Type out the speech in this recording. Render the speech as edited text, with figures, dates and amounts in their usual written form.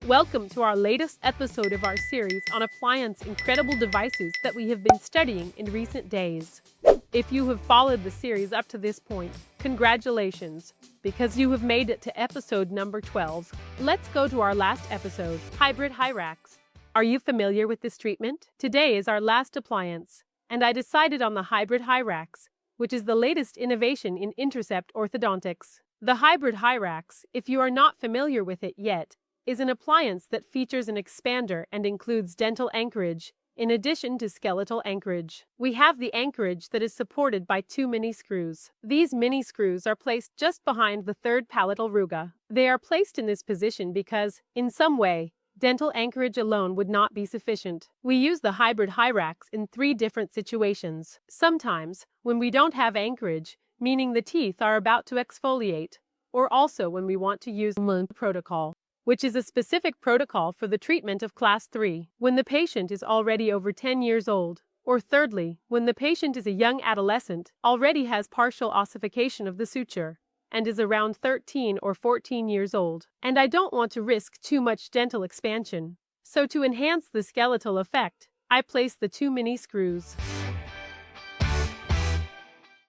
Welcome to our latest episode of our series on appliance incredible devices that we have been studying in recent days. If you have followed the series up to this point, congratulations, because you have made it to episode number 12. Let's go to our last episode, Hybrid Hyrax. Are you familiar with this treatment? Today is our last appliance, and I decided on the Hybrid Hyrax, which is the latest innovation in Interceptive Orthodontics. The Hybrid Hyrax, if you are not familiar with it yet, is an appliance that features an expander and includes dental anchorage, in addition to skeletal anchorage. We have the anchorage that is supported by two mini screws. These mini screws are placed just behind the third palatal rugae. They are placed in this position because, in some way, dental anchorage alone would not be sufficient. We use the Hybrid Hyrax in 3 different situations. Sometimes, when we don't have anchorage, meaning the teeth are about to exfoliate, or also when we want to use the protocol, which is a specific protocol for the treatment of class 3, when the patient is already over 10 years old, or thirdly, when the patient is a young adolescent, already has partial ossification of the suture, and is around 13 or 14 years old, and I don't want to risk too much dental expansion. So to enhance the skeletal effect, I place the 2 mini screws.